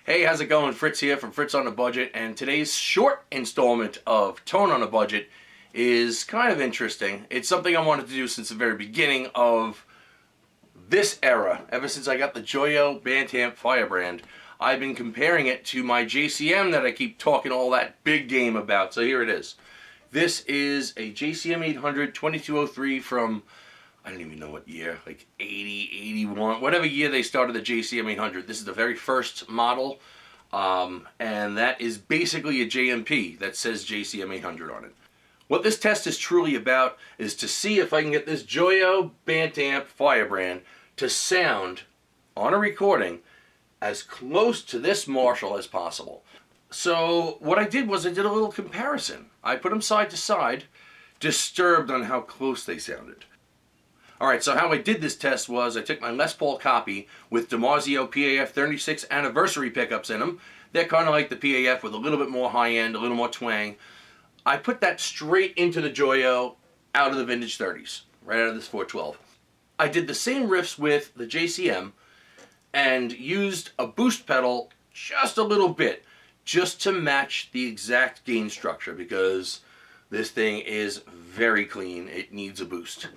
Hey, how's it going? Fritz here from Fritz on a Budget, and today's short installment of Tone on a Budget is kind of interesting. It's something I wanted to do since the very beginning of this era. Ever since I got the JOYO Bantamp Firebrand, I've been comparing it to my JCM that I keep talking all that big game about. So here it is. This is a JCM 800 2203 from, I don't even know what year, like 80, 81, whatever year they started the JCM 800. This is the very first model, and that is basically a JMP that says JCM 800 on it. What this test is truly about is to see if I can get this JOYO Bantamp Firebrand to sound on a recording as close to this Marshall as possible. So what I did was I did a little comparison. I put them side to side, disturbed on how close they sounded. Alright, so how I did this test was I took my Les Paul copy with DiMarzio PAF 36 anniversary pickups in them. They're kind of like the PAF with a little bit more high end, a little more twang. I put that straight into the JOYO out of the vintage 30s, right out of this 412. I did the same riffs with the JCM and used a boost pedal just a little bit just to match the exact gain structure because this thing is very clean. It needs a boost.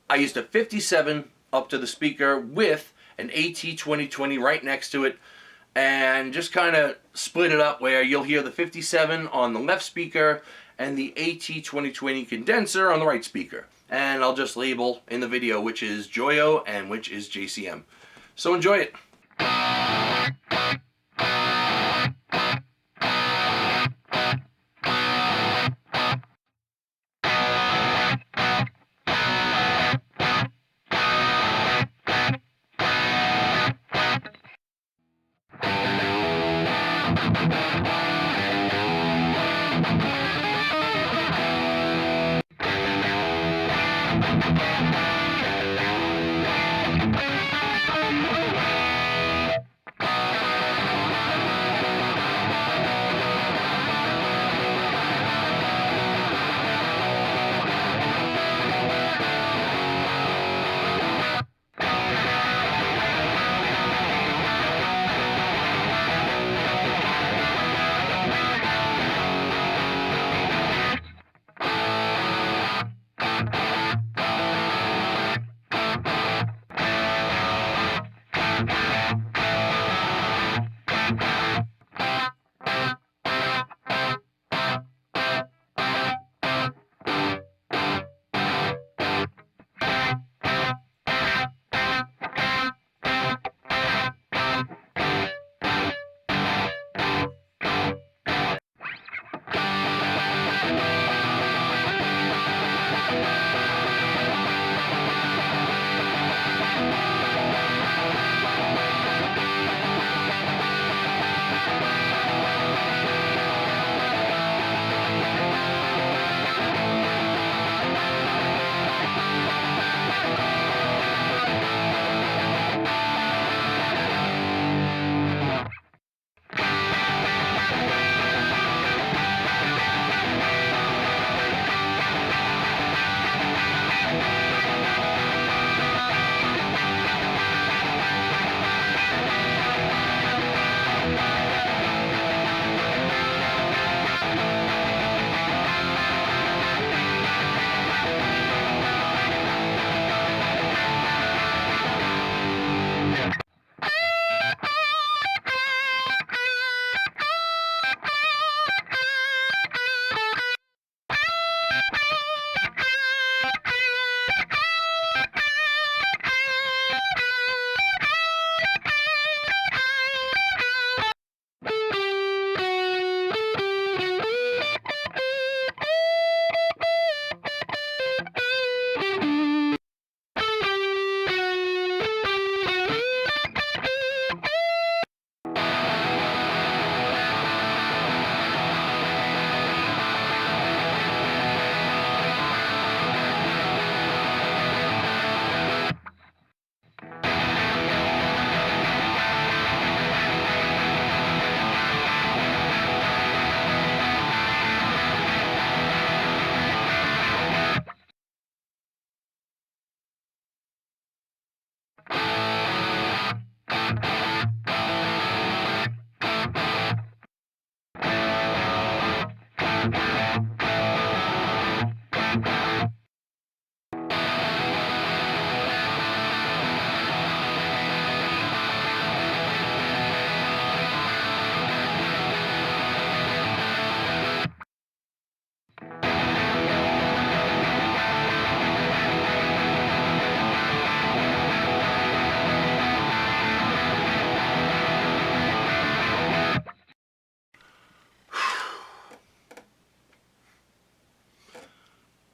I used a 57 up to the speaker with an AT2020 right next to it and just kind of split it up where you'll hear the 57 on the left speaker and the AT2020 condenser on the right speaker. And I'll just label in the video which is JOYO and which is JCM. So enjoy it.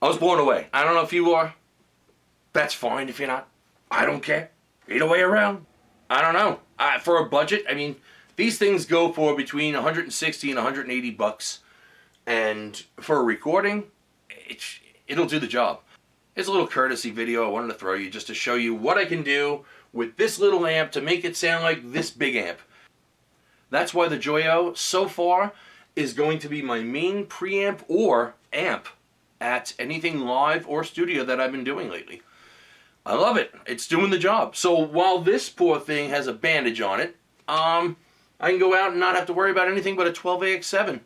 I was blown away. I don't know if you are. That's fine if you're not. I don't care. Either way around. I don't know. For a budget, I mean, these things go for between 160 and 180 bucks. And for a recording, it'll do the job. It's a little courtesy video I wanted to throw you just to show you what I can do with this little amp to make it sound like this big amp. That's why the JOYO, so far, is going to be my main preamp or amp at anything live or studio that I've been doing lately. I love it. It's doing the job. So while this poor thing has a bandage on it, I can go out and not have to worry about anything but a 12AX7.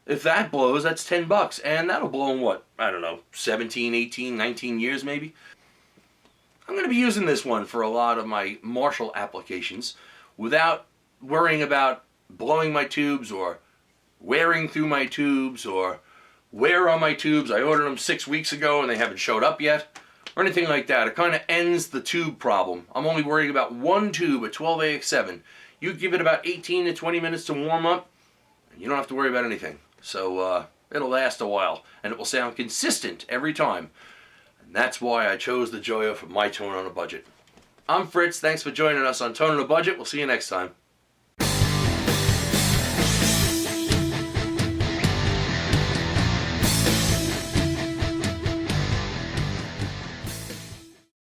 If that blows, that's 10 bucks. And that'll blow in what? I don't know, 17, 18, 19 years maybe? I'm going to be using this one for a lot of my Marshall applications without worrying about blowing my tubes or wearing through my tubes or wear on my tubes. I ordered them 6 weeks ago and they haven't showed up yet or anything like that. It kind of ends the tube problem. I'm only worrying about one tube at 12AX7. You give it about 18 to 20 minutes to warm up and you don't have to worry about anything. So it'll last a while and it will sound consistent every time. And that's why I chose the JOYO for my Tone on a Budget. I'm Fritz. Thanks for joining us on Tone on a Budget. We'll see you next time.